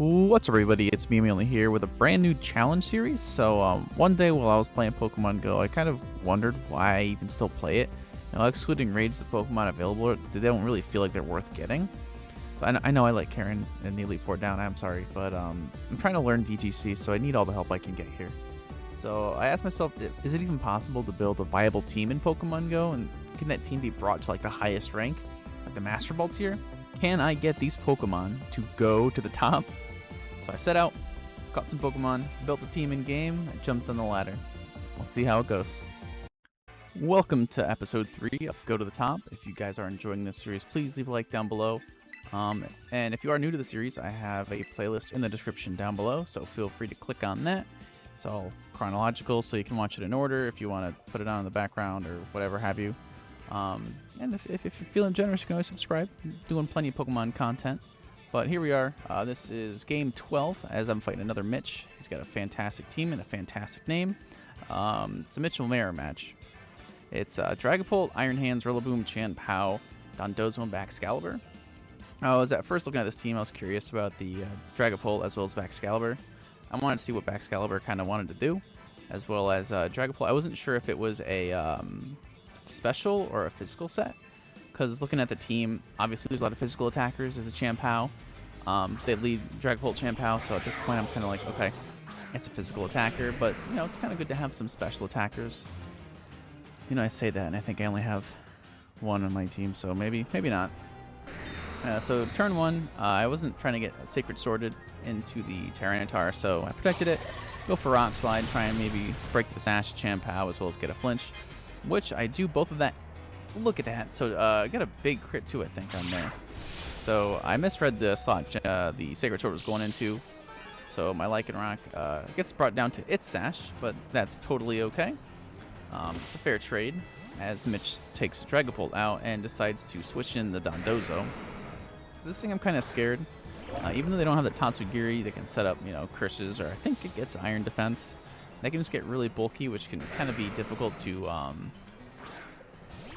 What's up, everybody? It's me, Emily, here with a brand new challenge series. One day while I was playing Pokemon Go, I kind of wondered why I even still play it. Excluding raids, the Pokemon available, they don't really feel like they're worth getting. So I know I like Karen and the Elite Four down, I'm sorry, but I'm trying to learn VGC, so I need all the help I can get here. So I asked myself, is it even possible to build a viable team in Pokemon Go, and can that team be brought to like the highest rank, like the Master Ball tier? Can I get these Pokemon to go to the top? So I set out, caught some Pokemon, built the team in game, I jumped on the ladder. Let's see how it goes. Welcome to episode 3 of Go to the Top. If you guys are enjoying this series, please leave a like down below. And if you are new to the series, I have a playlist in the description down below, so feel free to click on that. It's all chronological, so you can watch it in order if you want to put it on in the background or whatever have you. And if you're feeling generous, you can always subscribe. I'm doing plenty of Pokemon content. But here we are. This is game 12 as I'm fighting another Mitch. He's got a fantastic team and a fantastic name. It's a Mitchell Mara match. It's Dragapult, Iron Hands, Rillaboom, Chien-Pao, Dondozo, and Baxcalibur. I was at first looking at this team. I was curious about the Dragapult as well as Baxcalibur. I wanted to see what Baxcalibur kind of wanted to do, as well as Dragapult. I wasn't sure if it was a special or a physical set. Because looking at the team, obviously there's a lot of physical attackers. There's a Chien-Pao. They lead Dragapult Chien-Pao, so at this point I'm kind of like, okay, it's a physical attacker, but, you know, it's kind of good to have some special attackers. You know, I say that, and I think I only have one on my team, so maybe not. So turn 1, I wasn't trying to get a Sacred Sworded into the Tyranitar, so I protected it. Go for Rock Slide, try and maybe break the Sash Chien-Pao as well as get a flinch, which I do both of that. Look at that. So I got a big crit too, I think, on there. So I misread the slot the Sacred Sword was going into. So my Lycanroc gets brought down to its Sash, but that's totally okay. It's a fair trade as Mitch takes Dragapult out and decides to switch in the Dondozo. So this thing I'm kind of scared. Even though they don't have the Tatsugiri, they can set up, you know, curses, or I think it gets Iron Defense. They can just get really bulky, which can kind of be difficult to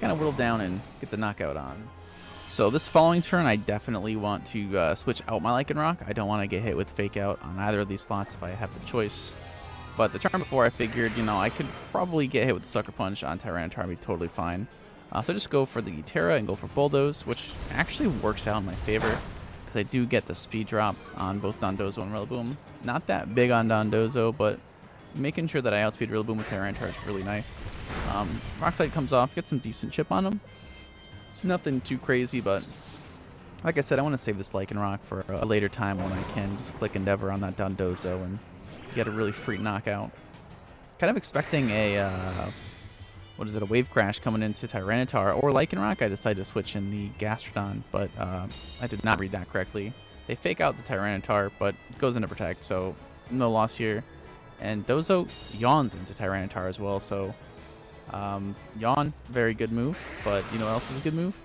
kind of whittle down and get the knockout on. So this following turn, I definitely want to switch out my Lycanroc. I don't want to get hit with Fake Out on either of these slots if I have the choice. But the turn before, I figured, you know, I could probably get hit with the Sucker Punch on Tyranitar and be totally fine. So just go for the Terra and go for Bulldoze, which actually works out in my favor because I do get the speed drop on both Dondozo and Rillaboom. Not that big on Dondozo, but making sure that I outspeed Rillaboom with Tyranitar is really nice. Rock Slide comes off, get some decent chip on him. Nothing too crazy, but like I said, I want to save this Lycanroc for a later time when I can just click Endeavor on that Dondozo and get a really free knockout. Kind of expecting a, a Wave Crash coming into Tyranitar or Lycanroc. I decided to switch in the Gastrodon, but I did not read that correctly. They fake out the Tyranitar, but it goes into Protect, so no loss here. And Dozo yawns into Tyranitar as well, so Yawn, very good move, but you know what else is a good move?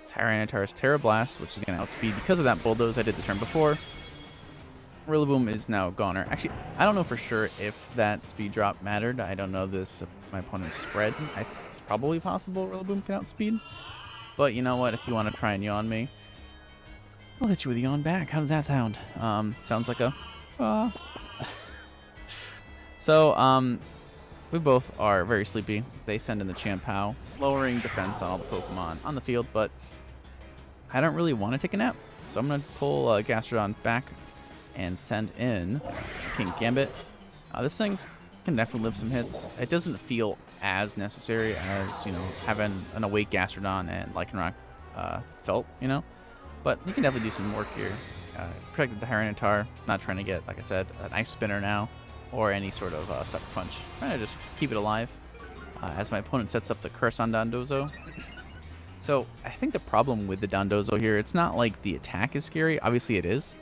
Tyranitar's Terra Blast, which is going to outspeed because of that Bulldoze I did the turn before. Rillaboom is now goner. Actually, I don't know for sure if that speed drop mattered. I don't know this, my opponent's spread. It's probably possible Rillaboom can outspeed, but you know what? If you want to try and yawn me, I'll hit you with a yawn back. How does that sound? Sounds like a... So, we both are very sleepy. They send in the Chien-Pao, lowering defense on all the Pokemon on the field, but I don't really want to take a nap. So I'm going to pull Gastrodon back and send in King Gambit. This thing can definitely live some hits. It doesn't feel as necessary as, you know, having an awake Gastrodon and Lycanroc felt, you know. But you can definitely do some work here. Protected the Tyranitar, not trying to get, like I said, an Ice Spinner now, or any sort of Sucker Punch. Trying to just keep it alive as my opponent sets up the Curse on Dondozo. So I think the problem with the Dondozo here, it's not like the attack is scary. Obviously it is.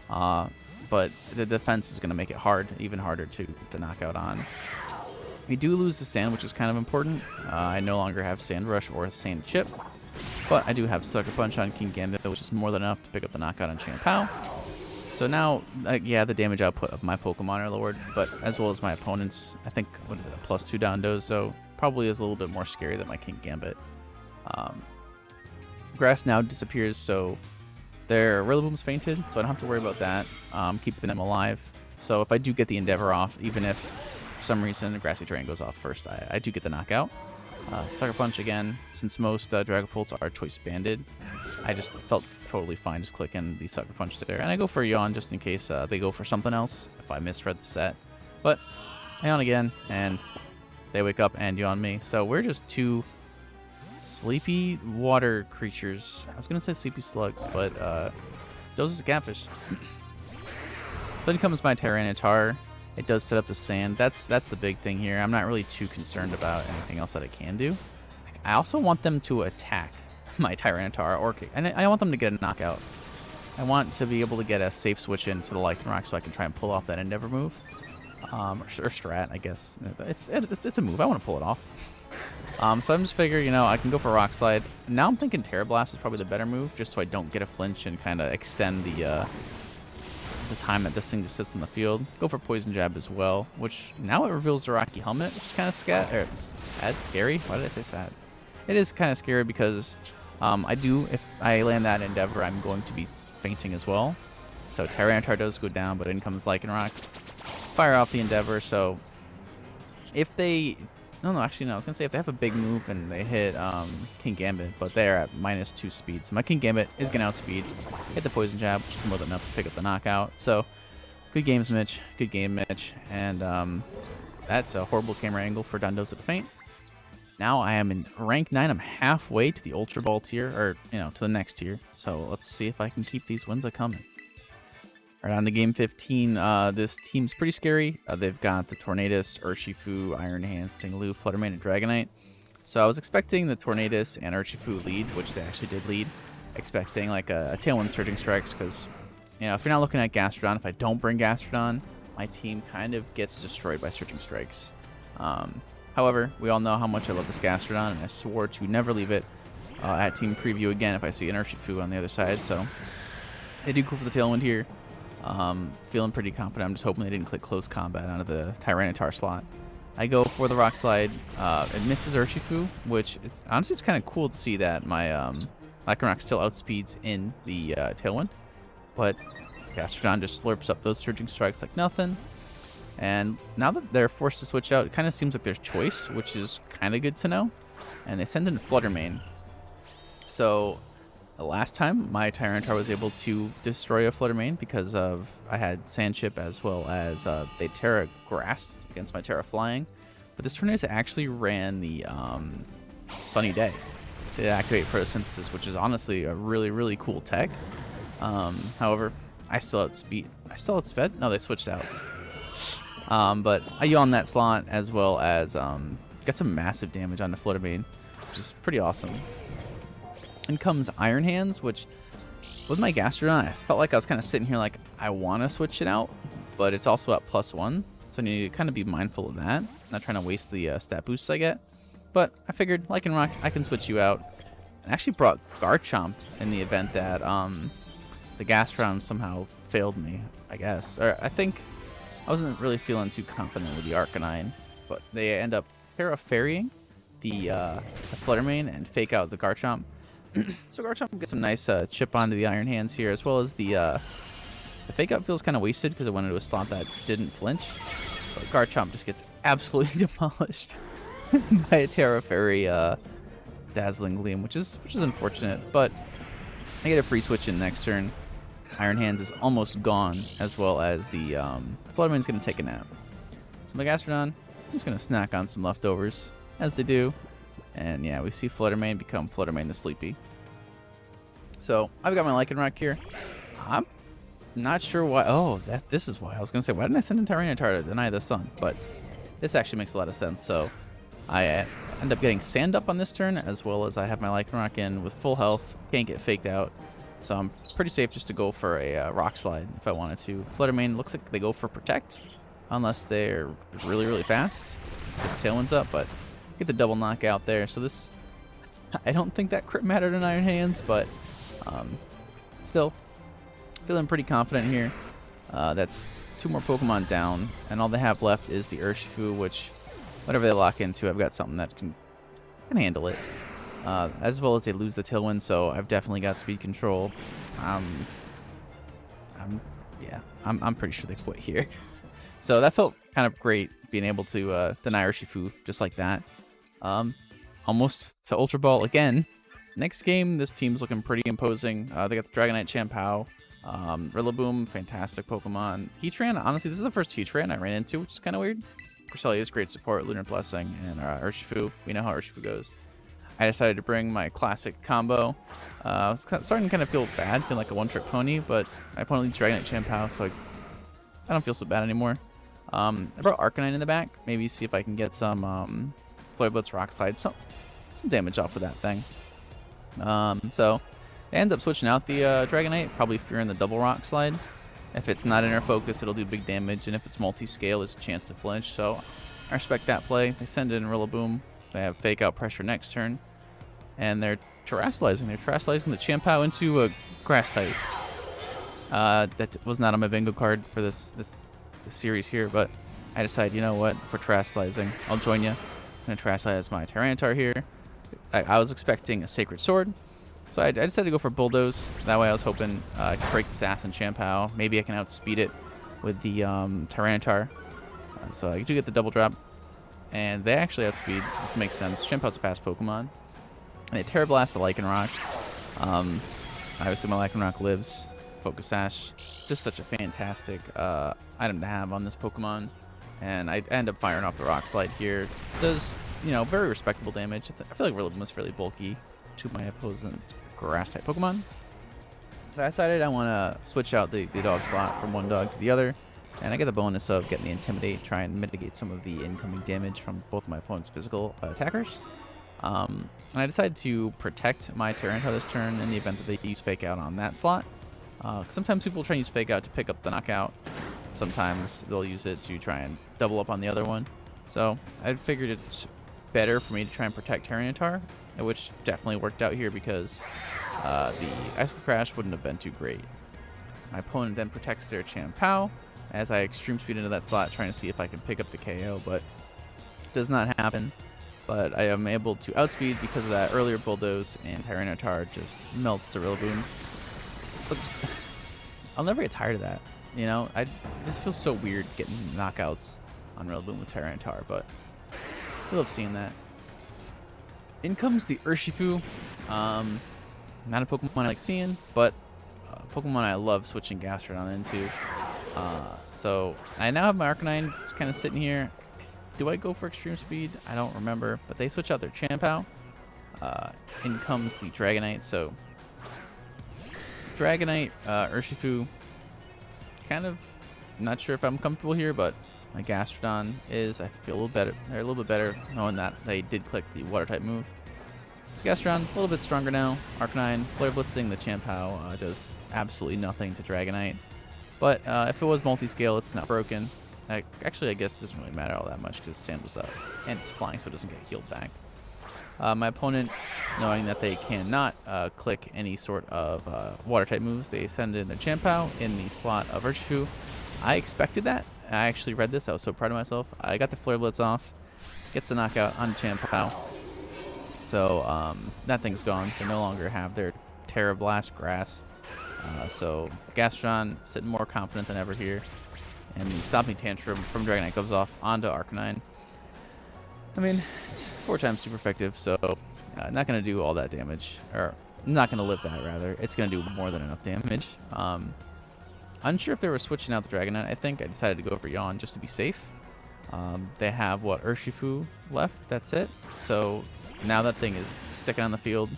But the defense is going to make it hard, even harder to knockout on. We do lose the Sand, which is kind of important. I no longer have Sand Rush or Sand Chip. But I do have Sucker Punch on King Gambit, which is more than enough to pick up the knockout on Chien-Pao. So now, yeah, the damage output of my Pokemon are lowered, but as well as my opponent's, I think, what is it, a +2 Dondozo, so probably is a little bit more scary than my King Gambit. Grass now disappears, so Their Rillaboom's fainted, so I don't have to worry about that. Keeping them alive. So if I do get the Endeavor off, even if for some reason the Grassy Terrain goes off first, I do get the knockout. Sucker Punch again, since most Dragapults are choice banded, I just felt totally fine just clicking the Sucker Punch there. And I go for Yawn just in case they go for something else if I misread the set. But I Yawn again, and they wake up and Yawn me. So we're just two sleepy water creatures. I was going to say sleepy slugs, but those is a catfish. Then comes my Tyranitar. It does set up the sand. That's the big thing here. I'm not really too concerned about anything else that it can do. I also want them to attack my Tyranitar, and I want them to get a knockout. I want to be able to get a safe switch into the Lycanroc so I can try and pull off that Endeavor move. Or Strat, I guess. It's a move. I want to pull it off. So I'm just figuring, you know, I can go for Rock Slide. Now I'm thinking Terra Blast is probably the better move, just so I don't get a flinch and kind of extend the time that this thing just sits in the field. Go for Poison Jab as well, which now it reveals the Rocky Helmet, which is kind of scary. Why did I say sad? It is kind of scary because if I land that Endeavor, I'm going to be fainting as well. So Tyranitar does go down, but in comes Lycanroc. Fire off the Endeavor, so if they... No, actually, no. I was going to say if they have a big move and they hit King Gambit, but they're at -2 speed. So my King Gambit is going to outspeed. Hit the Poison Jab, which is more than enough to pick up the knockout. So, good games, Mitch. Good game, Mitch. And that's a horrible camera angle for Dondozo to faint. Now I am in rank 9. I'm halfway to the Ultra Ball tier, or, you know, to the next tier. So let's see if I can keep these wins a-coming. Right on to game 15. This team's pretty scary. They've got the Tornadus, Urshifu, Iron Hands, Tingaloo, Fluttermane, and Dragonite. So I was expecting the Tornadus and Urshifu lead, which they actually did lead. Expecting like a Tailwind Surging Strikes, because, you know, if you're not looking at Gastrodon, if I don't bring Gastrodon, my team kind of gets destroyed by Surging Strikes. However, we all know how much I love this Gastrodon, and I swore to never leave it at team preview again if I see an Urshifu on the other side. So I do go for the Tailwind here. Feeling pretty confident. I'm just hoping they didn't click Close Combat onto the Tyranitar slot. I go for the Rock Slide. It misses Urshifu, which honestly it's kind of cool to see that my Lycanroc still outspeeds in the Tailwind. But Gastrodon just slurps up those Surging Strikes like nothing. And now that they're forced to switch out, it kind of seems like there's choice, which is kind of good to know. And they send in Fluttermane. So the last time my Tyranitar was able to destroy a Fluttermane because of I had Sand Chip as well as they Terra Grass against my Terra Flying. But this Tornadus actually ran the Sunny Day to activate Photosynthesis, which is honestly a really, really cool tech. However, I still outsped. No, they switched out. But I yawn that slot as well as got some massive damage on the Fluttermane, which is pretty awesome. In comes Iron Hands, which with my Gastrodon, I felt like I was kind of sitting here like I want to switch it out, but it's also at +1, so I need to kind of be mindful of that. Not trying to waste the stat boosts I get, but I figured Lycanroc, I can switch you out. I actually brought Garchomp in the event that the Gastrodon somehow failed me, I guess. Or I think I wasn't really feeling too confident with the Arcanine, but they end up Terra-Fairying the Fluttermane and fake out the Garchomp. So Garchomp gets some nice chip onto the Iron Hands here, as well as the fake out feels kind of wasted because I went into a slot that didn't flinch. But Garchomp just gets absolutely demolished by a Terra Fairy Dazzling Gleam, which is unfortunate. But I get a free switch in next turn. Iron Hands is almost gone, as well as the Fluttermane's going to take a nap. So my Gastrodon, I'm just going to snack on some leftovers, as they do. And yeah, we see Fluttermane become Fluttermane the Sleepy. So I've got my Lycanroc here. I'm not sure why. Oh, this is why. I was going to say, why didn't I send in Tyranitar to deny the sun? But this actually makes a lot of sense. So I end up getting Sand Up on this turn, as well as I have my Lycanroc in with full health. Can't get faked out. So I'm pretty safe just to go for a Rock Slide if I wanted to. Fluttermane looks like they go for Protect, unless they're really, really fast. Just Tailwind's up, but get the double knockout there. So this, I don't think that crit mattered in Iron Hands, but still feeling pretty confident here. That's 2 more Pokemon down, and all they have left is the Urshifu, which whatever they lock into, I've got something that can handle it. As well as they lose the Tailwind, so I've definitely got speed control. I'm pretty sure they quit here. So that felt kind of great, being able to deny Urshifu just like that. Almost to Ultra Ball again. Next game, this team's looking pretty imposing. They got the Dragonite Champao, Rillaboom, fantastic Pokemon. Heatran, honestly, this is the first Heatran I ran into, which is kind of weird. Cresselia great support, Lunar Blessing, and Urshifu. We know how Urshifu goes. I decided to bring my classic combo. I was starting to kind of feel bad, feeling like a one-trick pony, but my opponent leads Dragonite Champao, so I don't feel so bad anymore. I brought Arcanine in the back. Maybe see if I can get some Flare Blitz, Rock Slide, some damage off of that thing. So I end up switching out the Dragonite, probably fearing the double Rock Slide. If it's not inner focus, it'll do big damage, and if it's multi-scale, there's a chance to flinch. So I respect that play. They send in Rillaboom. They have Fake Out Pressure next turn, and they're terrestrializing. They're terrestrializing the Champao into a Grass type. That was not on my bingo card for this series here, but I decided, you know what, for terrestrializing, I'll join you. I'm gonna terrestrialize my Tyranitar here. I was expecting a Sacred Sword, so I decided to go for Bulldoze. That way I was hoping I could break the Assassin Champao. Maybe I can outspeed it with the Tyranitar. So I do get the double drop, and they actually outspeed, which makes sense. Champao's a fast Pokemon. And they Terra Blast the Lycanroc. Obviously my Lycanroc lives. Focus Sash, just such a fantastic item to have on this Pokemon. And I end up firing off the Rock Slide here. Does, you know, very respectable damage. I feel like Rillaboom is fairly bulky to my opponent's Grass-type Pokemon. So I decided I want to switch out the dog slot from one dog to the other. And I get the bonus of getting the Intimidate, try and mitigate some of the incoming damage from both of my opponent's physical attackers. And I decided to protect my Tyranitar this turn in the event that they use Fake Out on that slot. Sometimes people try and use Fake Out to pick up the knockout. Sometimes they'll use it to try and double up on the other one. So I figured it's better for me to try and protect Tyranitar, which definitely worked out here because the Icicle Crash wouldn't have been too great. My opponent then protects their Champao as I Extreme Speed into that slot, trying to see if I can pick up the KO, but it does not happen. But I am able to outspeed because of that earlier Bulldoze, and Tyranitar just melts the Rillaboom. I'll never get tired of that, you know. I just feel so weird getting knockouts on Rillaboom with Tyranitar, but I love seeing that. In comes the Urshifu. Not a Pokemon I like seeing, but a Pokemon I love switching Gastrodon into. So I now have my Arcanine just kind of sitting here. Do I go for Extreme Speed? I don't remember, but they switch out their Champao. In comes the Dragonite, so Dragonite, Urshifu, kind of not sure if I'm comfortable here, but my Gastrodon is. I feel a little better. They're a little bit better knowing that they did click the Water type move. So Gastrodon a little bit stronger now. Arcanine, Flare Blitzing the Champao does absolutely nothing to Dragonite. But if it was multi-scale, it's not broken. Actually, I guess it doesn't really matter all that much because Sand was up, and it's flying, so it doesn't get healed back. My opponent, knowing that they cannot click any sort of Water-type moves, they send in their Champao in the slot of Urshifu. I expected that. I actually read this. I was so proud of myself. I got the Flare Blitz off. Gets a knockout on Champao. So that thing's gone. They no longer have their Terra Blast Grass. So Gastrodon sitting more confident than ever here. And the Stomping Tantrum from Dragonite goes off onto Arcanine. I mean, it's 4 times super effective, so not going to do all that damage. Or not going to live that, rather. It's going to do more than enough damage. Unsure if they were switching out the Dragonite. I think I decided to go for Yawn just to be safe. They have, what, Urshifu left? That's it. So now that thing is sticking on the field.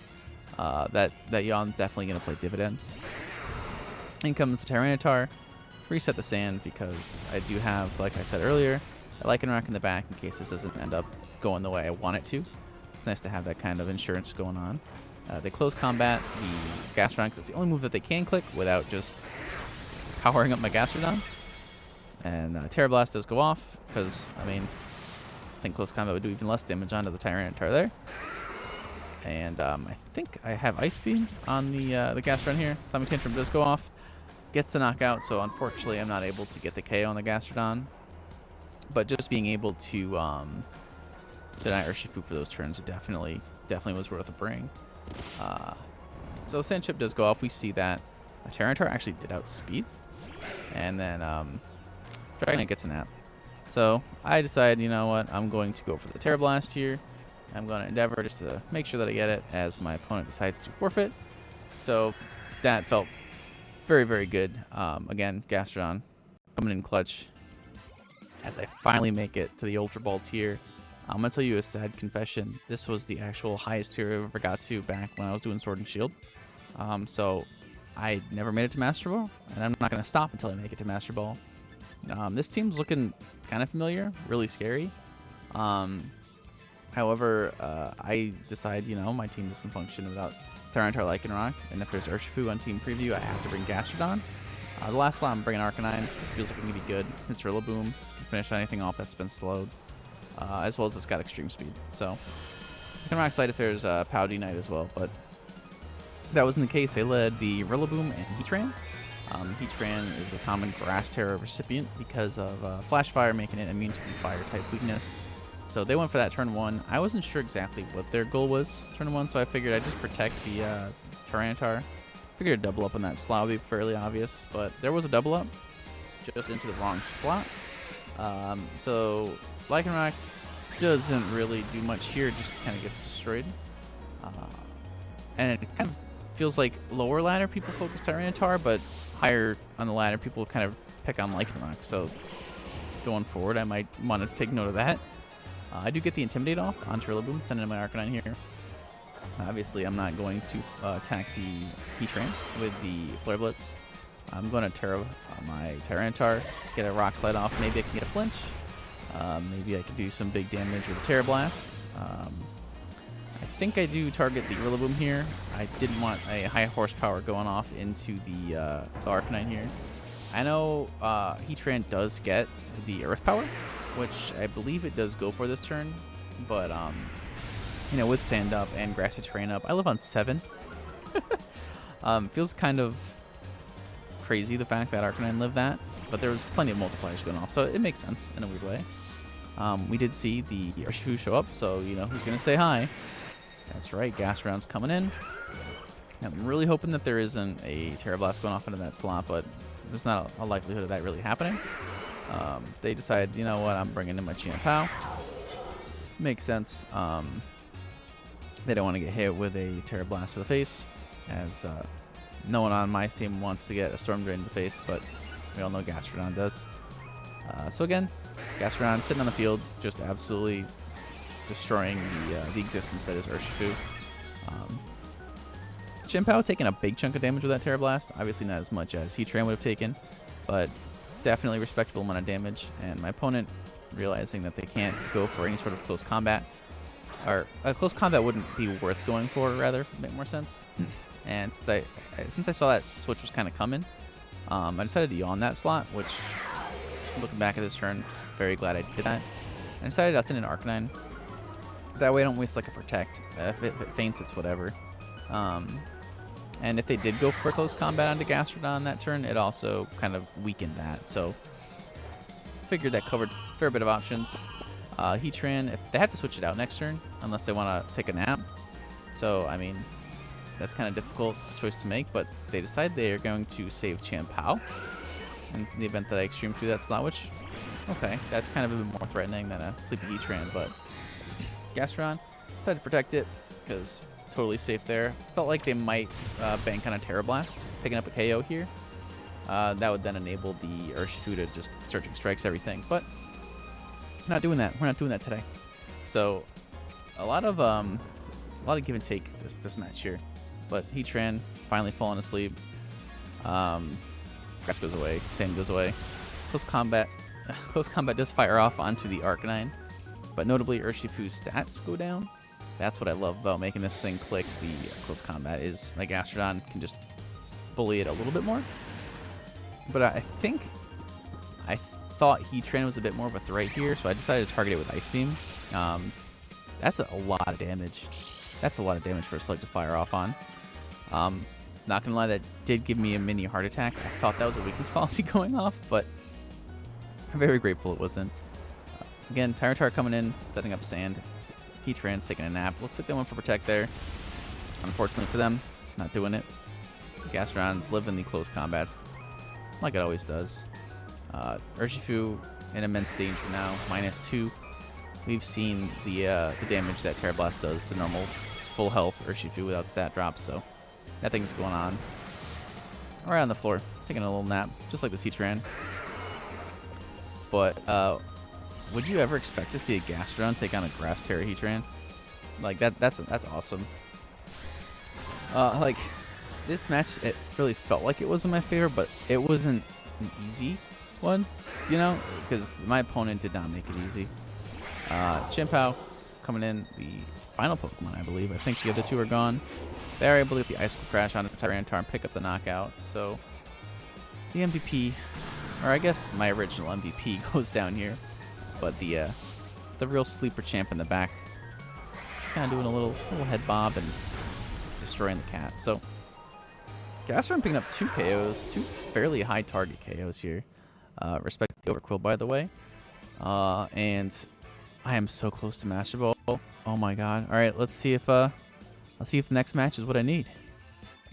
That Yawn's definitely going to play dividends. In comes the Tyranitar. Reset the sand because I do have, like I said earlier, a Lycanroc in the back in case this doesn't end up going the way I want it to. It's nice to have that kind of insurance going on. They close combat the Gastrodon because it's the only move that they can click without just powering up my Gastrodon. And Terra Blast does go off because, I mean, I think close combat would do even less damage onto the Tyranitar there. And I think I have Ice Beam on the Gastrodon here. Stomping Tantrum does go off. Gets the knockout, so unfortunately I'm not able to get the KO on the Gastrodon. But just being able to deny Urshifu for those turns definitely was worth a bring. So Sand Chip does go off. We see that. My Tyranitar actually did outspeed. And then Dragonite gets a nap. So I decided, you know what, I'm going to go for the Terra Blast here. I'm going to Endeavor just to make sure that I get it as my opponent decides to forfeit. So that felt very, very good. Again, Gastrodon coming in clutch as I finally make it to the Ultra Ball tier. I'm going to tell you a sad confession. This was the actual highest tier I ever got to back when I was doing Sword and Shield. So I never made it to Master Ball, and I'm not going to stop until I make it to Master Ball. This team's looking kind of familiar, really scary. However, I decide, you know, my team doesn't function without Tyranitar, Lycanroc, and if there's Urshifu on Team Preview, I have to bring Gastrodon. The last slot, I'm bringing Arcanine. This feels like it can be good. It's Rillaboom. Finish anything off that's been slowed, as well as it's got extreme speed. So, I can rock slide if there's Powdy Knight as well, but that wasn't the case. They led the Rillaboom and Heatran. Heatran is the common Grass Terror recipient because of Flash Fire making it immune to the Fire-type weakness. So they went for that turn 1. I wasn't sure exactly what their goal was turn 1, so I figured I'd just protect the Tyranitar. Figured a double up on that slot would be fairly obvious, but there was a double up just into the wrong slot. So Lycanroc doesn't really do much here, just kind of gets destroyed. And it kind of feels like lower ladder people focus Tyranitar, but higher on the ladder people kind of pick on Lycanroc. So going forward, I might want to take note of that. I do get the Intimidate off onto Rillaboom, sending in my Arcanine here. Obviously, I'm not going to attack the Heatran with the Flare Blitz. I'm going to Terra my Tyranitar, get a Rock Slide off. Maybe I can get a flinch. Maybe I can do some big damage with a Terra Blast. I think I do target the Rillaboom here. I didn't want a high horsepower going off into the Arcanine here. I know Heatran does get the Earth Power, which I believe it does go for this turn, but you know, with Sand up and Grassy Terrain up, I live on 7. Feels kind of crazy the fact that Arcanine lived that, but there was plenty of multipliers going off, so it makes sense in a weird way. We did see the Urshifu show up, so you know who's gonna say hi. That's right, Gastrodon's coming in. I'm really hoping that there isn't a Terra Blast going off into that slot, but there's not a likelihood of that really happening. They decide, you know what, I'm bringing in my Chien-Pao. Makes sense. They don't want to get hit with a Terra Blast to the face, as no one on my team wants to get a Storm Drain to the face, but we all know Gastrodon does. So again, Gastrodon sitting on the field, just absolutely destroying the existence that is Urshifu. Chien-Pao taking a big chunk of damage with that Terra Blast. Obviously not as much as Heatran would have taken, but definitely respectable amount of damage. And my opponent, realizing that they can't go for any sort of close combat, or close combat wouldn't be worth going for, rather, make more sense. And since I saw that switch was kind of coming, I decided to yawn that slot, which, looking back at this turn, very glad I did that. I decided I'll send in Arcanine. That way I don't waste like a Protect. If it faints, it's whatever. And if they did go for close combat onto Gastrodon that turn, it also kind of weakened that. So figured that covered a fair bit of options. Heatran, if they have to switch it out next turn, unless they want to take a nap. So, I mean, that's kind of difficult choice to make, but they decide they are going to save Chien-Pao in the event that I extreme through that slot, which, okay, that's kind of a bit more threatening than a Sleepy Heatran, but Gastrodon decided to protect it because totally safe there. Felt like they might bank on a Terra Blast, picking up a KO here. That would then enable the Urshifu to just Searching Strikes everything, but not doing that. We're not doing that today. So a lot of give and take this match here. But Heatran finally falling asleep. Grass goes away. Sand goes away. Close combat does fire off onto the Arcanine, but notably Urshifu's stats go down. That's what I love about making this thing click. The close combat is my Gastrodon can just bully it a little bit more. But I thought Heatran was a bit more of a threat here, so I decided to target it with Ice Beam. That's a lot of damage. That's a lot of damage for a Slug to fire off on. Not gonna lie, that did give me a mini heart attack. I thought that was a weakness policy going off, but I'm very grateful it wasn't. Again, Tyranitar coming in, setting up Sand. Heatran's taking a nap. Looks like they went for Protect there. Unfortunately for them, not doing it. Gastrodons live in the close combats, like it always does. Urshifu in immense danger now, -2. We've seen the damage that Terra Blast does to normal full health Urshifu without stat drops, so that thing's going on. Right on the floor, taking a little nap, just like the Heatran. But would you ever expect to see a Gastrodon take on a Grass Terra Heatran? Like that's awesome. Like this match, it really felt like it wasn't my favorite, but it wasn't an easy one, you know, because my opponent did not make it easy. Chimpao coming in, the final Pokemon, I believe. I think the other two are gone. They're able to get the Ice Crash on the Tyranitar and pick up the knockout. So the MVP, or I guess my original MVP, goes down here. But the real sleeper champ in the back, kind of doing a little head bob and destroying the cat. So Gastrodon picking up 2 KOs, 2 fairly high target KOs here. Respect the Overquill, by the way. And I am so close to Master Ball. Oh my god. All right, let's see if the next match is what I need.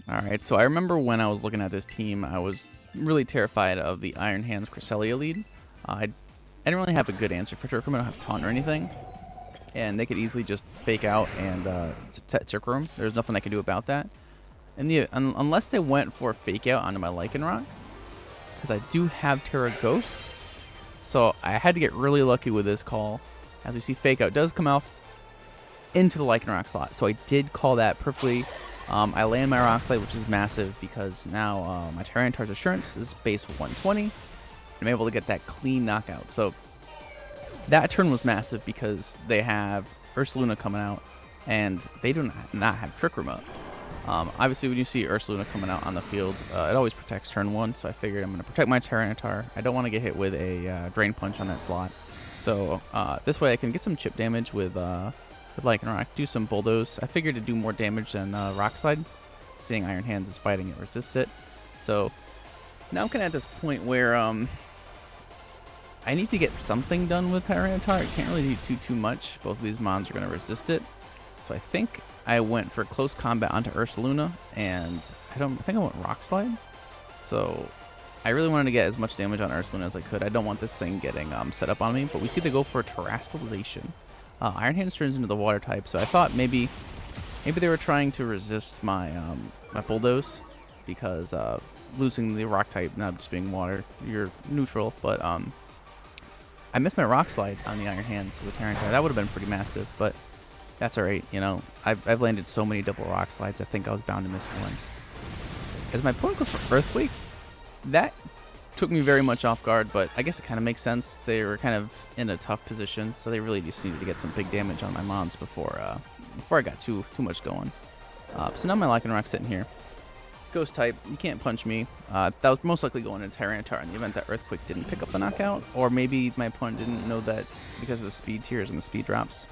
All right, so I remember when I was looking at this team, I was really terrified of the Iron Hands Cresselia lead. I didn't really have a good answer for Trick Room. I don't have Taunt or anything, and they could easily just fake out and set Trick Room. There's nothing I could do about that. And unless they went for a fake out onto my Lycanroc, because I do have Terra Ghost, so I had to get really lucky with this call. As we see, fake out does come out into the Lycanroc slot, so I did call that perfectly. I land my Rock Slide, which is massive because now my Tyranitar's Assurance is base 120, and I'm able to get that clean knockout. So that turn was massive because they have Ursaluna coming out, and they do not have Trick Room up. Obviously, when you see Ursaluna coming out on the field, it always protects turn 1, so I figured I'm going to protect my Tyranitar. I don't want to get hit with a Drain Punch on that slot. So this way I can get some chip damage with Lycanroc, do some Bulldoze. I figured to do more damage than Rock Slide, seeing Iron Hands is fighting it, resists it. So now I'm kind of at this point where I need to get something done with Tyranitar. I can't really do too much. Both of these mons are going to resist it. So I think I went for close combat onto Ursaluna, and I think I went Rock Slide. So I really wanted to get as much damage on Ursaluna as I could. I don't want this thing getting set up on me, but we see they go for a Terastallization. Iron Hands turns into the water type, so I thought maybe they were trying to resist my my Bulldoze, because losing the rock type, not just being water, you're neutral. But I missed my Rock Slide on the Iron Hands with Tyranitar. That would have been pretty massive, but that's alright. You know, I've landed so many double Rock Slides, I think I was bound to miss one. As my opponent goes for Earthquake, that took me very much off guard, but I guess it kind of makes sense. They were kind of in a tough position, so they really just needed to get some big damage on my mons before I got too much going. So now my Lycanroc's sitting here. Ghost type, you can't punch me. That was most likely going into Tyranitar in the event that Earthquake didn't pick up the knockout, or maybe my opponent didn't know that because of the speed tiers and the speed drops.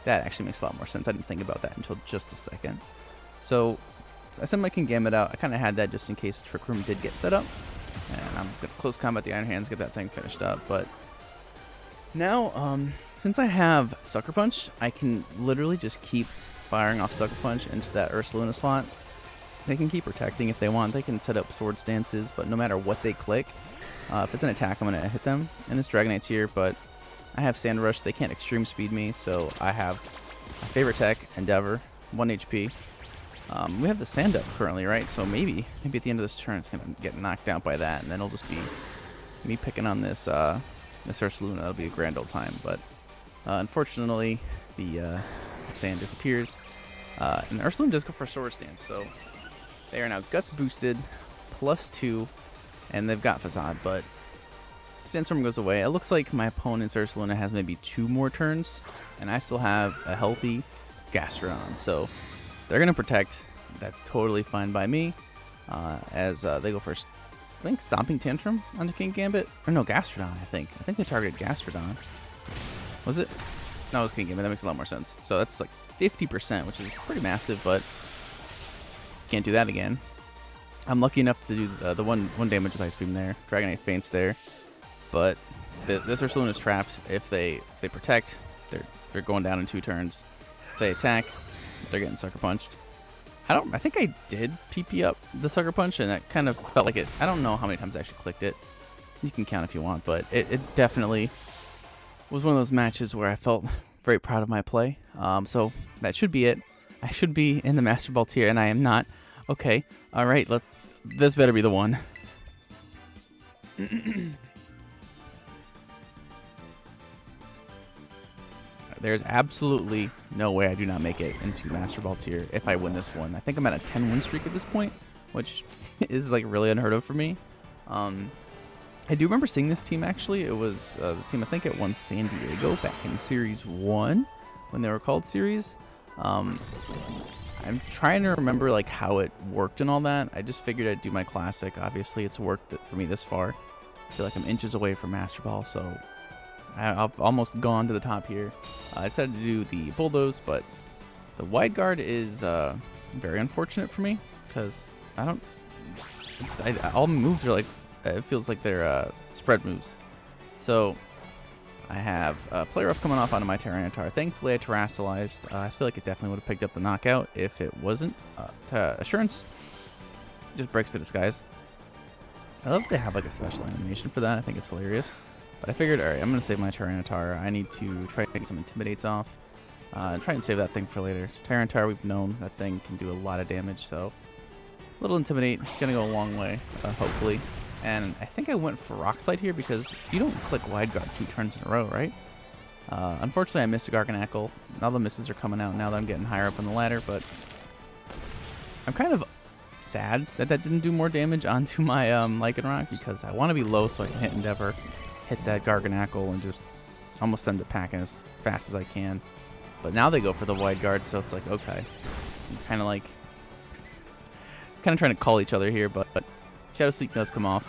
That actually makes a lot more sense. I didn't think about that until just a second. So I sent my Kingambit out. I kind of had that just in case Trick Room did get set up. And I'm going to close combat the Iron Hands, get that thing finished up. But now, since I have Sucker Punch, I can literally just keep firing off Sucker Punch into that Ursaluna slot. They can keep protecting if they want. They can set up Sword Stances, but no matter what they click, if it's an attack, I'm going to hit them. And this Dragonite's here, but I have Sand Rush. They can't Extreme Speed me, so I have my favorite tech, Endeavor, 1 HP. We have the Sand Up currently, right? So maybe at the end of this turn, it's going to get knocked out by that, and then it'll just be me picking on this Ursaluna. That'll be a grand old time, but unfortunately, the sand disappears. And the Ursaluna does go for Sword Stance, so they are now Guts boosted, +2, and they've got Facade, but Sandstorm goes away. It looks like my opponent's Ursaluna has maybe 2 more turns, and I still have a healthy Gastrodon, so they're going to protect. That's totally fine by me, as they go first. I think Stomping Tantrum onto Kingambit. Or no, Gastrodon, I think. I think they targeted Gastrodon. Was it? No, it was Kingambit. That makes a lot more sense. So that's like 50%, which is pretty massive, but can't do that again. I'm lucky enough to do the one damage with Ice Beam there. Dragonite faints there. But this Ursaluna is trapped. If they protect, they're going down in 2 turns. If they attack, they're getting Sucker Punched. I think I did PP up the Sucker Punch, and that kind of felt like it. I don't know how many times I actually clicked it. You can count if you want, but it definitely was one of those matches where I felt very proud of my play. So that should be it. I should be in the Master Ball tier, and I am not. Okay, all right. This better be the one. There's absolutely no way I do not make it into Master Ball tier if I win this one. I think I'm at a 10-win streak at this point, which is like really unheard of for me. I do remember seeing this team actually. It was the team I think it won San Diego back in Series 1 when they were called Series. I'm trying to remember like how it worked and all that. I just figured I'd do my classic. Obviously, it's worked for me this far. I feel like I'm inches away from Master Ball, so I've almost gone to the top here. I decided to do the Bulldoze, but the wide guard is very unfortunate for me because I don't. All moves are like it feels like they're spread moves. So I have Play Rough coming off onto my Tyranitar. Thankfully, I Terrastalized. I feel like it definitely would have picked up the knockout if it wasn't. Assurance just breaks the disguise. I love they have like a special animation for that. I think it's hilarious. But I figured, alright, I'm going to save my Tyranitar. I need to try to get some Intimidates off. And try and save that thing for later. Tyranitar, we've known that thing can do a lot of damage, so a little Intimidate is going to go a long way, hopefully. And I think I went for Rock Slide here because you don't click Wide Guard 2 turns in a row, right? Unfortunately, I missed a Garganacl. All the misses are coming out now that I'm getting higher up on the ladder, but I'm kind of sad that didn't do more damage onto my Lycanroc because I want to be low so I can hit Endeavor, hit that Garganacl, and just almost send it packing as fast as I can. But now they go for the Wide Guard, so it's like, okay. I'm kind of trying to call each other here, but Shadow Sleep does come off.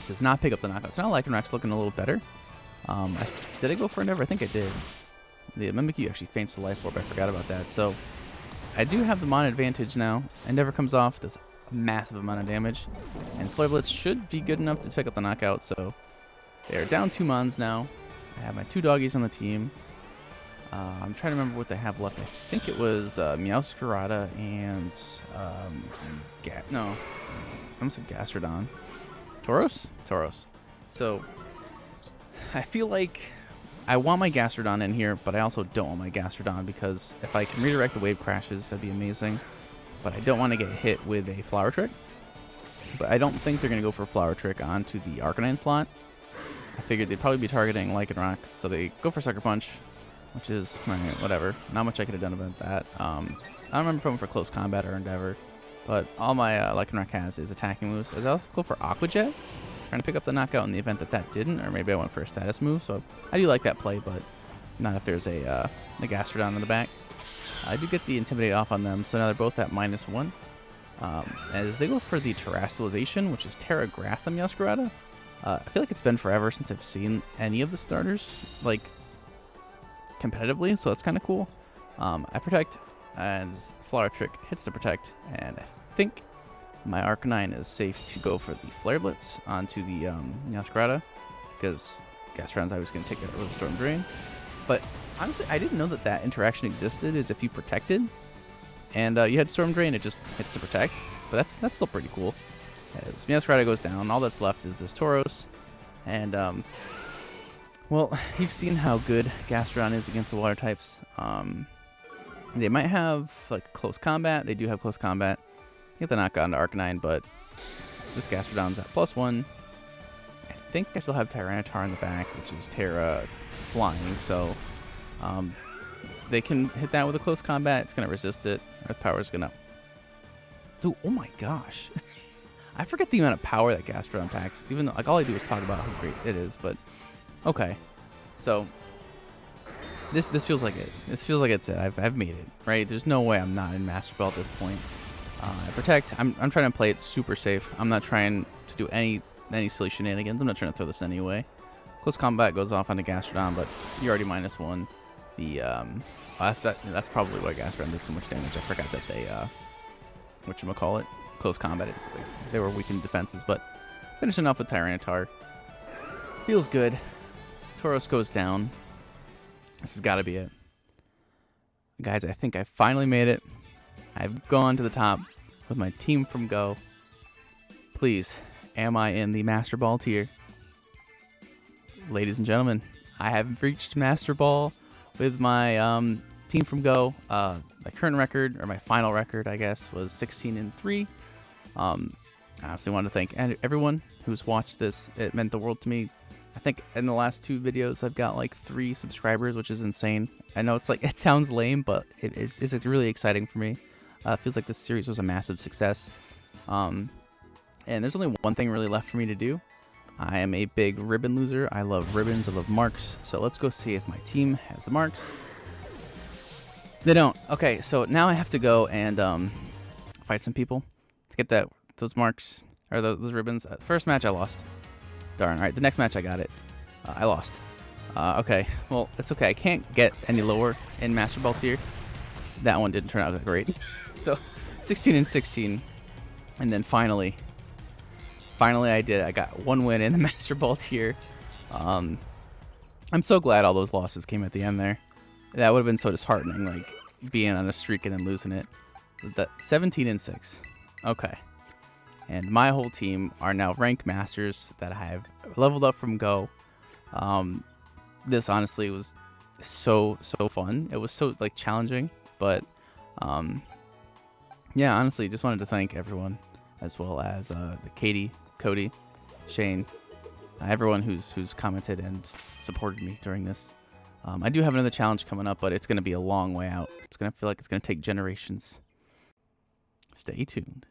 Does not pick up the knockout. So now Lycanroc's looking a little better. Did I go for Endeavor? I think I did. The Mimikyu actually faints the Life Orb. I forgot about that. So I do have the Mon advantage now. Endeavor comes off, does a massive amount of damage. And Flare Blitz should be good enough to pick up the knockout. So they're down 2 Mons now. I have my 2 doggies on the team. I'm trying to remember what they have left. I think it was Meowscarada and no, I almost said Gastrodon. Tauros. So I feel like I want my Gastrodon in here, but I also don't want my Gastrodon because if I can redirect the Wave Crashes, that'd be amazing. But I don't want to get hit with a Flower Trick. But I don't think they're going to go for Flower Trick onto the Arcanine slot. I figured they'd probably be targeting Lycanroc, so they go for Sucker Punch, which is, whatever. Not much I could have done about that. I don't remember going for Close Combat or Endeavor, but all my Lycanroc has is attacking moves. I'll go for Aqua Jet, trying to pick up the knockout in the event that didn't, or maybe I went for a status move, so I do like that play, but not if there's a Gastrodon in the back. I do get the Intimidate off on them, so now they're both at -1. As they go for the Terrastalization, which is Terra Grass on Meowscarada. I feel like it's been forever since I've seen any of the starters, like, competitively, so that's kind of cool. I Protect, and Flower Trick hits the Protect, and I think my Arcanine is safe to go for the Flare Blitz onto the Meowscarada, because Gastrodon's always going to take that with a Storm Drain. But honestly, I didn't know that interaction existed, is if you protected, and you had Storm Drain, it just hits to Protect, but that's still pretty cool. As Meowscarada goes down, all that's left is this Tauros, and well, you've seen how good Gastrodon is against the water types. They might have like Close Combat. They do have Close Combat. Get the knockout onto Arcanine, but this Gastrodon's at +1. I think I still have Tyranitar in the back, which is Terra Flying, so they can hit that with a Close Combat. It's going to resist it. Earth Power is going to... Dude, oh my gosh. I forget the amount of power that Gastrodon packs, even though like all I do is talk about how great it is, but okay. So this feels like it. This feels like it's it. I've made it, right? There's no way I'm not in Master Ball at this point. I Protect. I'm trying to play it super safe. I'm not trying to do any silly shenanigans. I'm not trying to throw this anyway. Close Combat goes off on the Gastrodon, but you're already -1. The that's probably why Gastrodon did so much damage. I forgot that they whatchamacallit, Close Combat. They were weakened defenses, but finishing off with Tyranitar. Feels good. Tauros goes down. This has got to be it. Guys, I think I finally made it. I've gone to the top with my team from Go. Please, am I in the Master Ball tier? Ladies and gentlemen, I have reached Master Ball with my team from Go. My current record, or my final record, I guess, was 16-3. I honestly want to thank everyone who's watched this. It meant the world to me. I think in the last 2 videos, I've got like 3 subscribers, which is insane. I know it's like, it sounds lame, but it's really exciting for me. It feels like this series was a massive success. And there's only one thing really left for me to do. I am a big ribbon loser. I love ribbons. I love marks. So let's go see if my team has the marks. They don't. Okay, so now I have to go and fight some people to get those marks, or those ribbons. First match I lost. Darn. All right, the next match I got it. I lost. Okay, well, it's okay. I can't get any lower in Master Ball tier. That one didn't turn out great. So 16-16, and then finally I did it. I got 1 win in the Master Ball tier. I'm so glad all those losses came at the end there. That would have been so disheartening, like being on a streak and then losing it. That 17-6. Okay. And my whole team are now rank masters that I have leveled up from Go. This honestly was so fun. It was so like challenging, but yeah, honestly, just wanted to thank everyone, as well as Katie, Cody, Shane, everyone who's commented and supported me during this. I do have another challenge coming up, but it's going to be a long way out. It's going to feel like it's going to take generations. Stay tuned.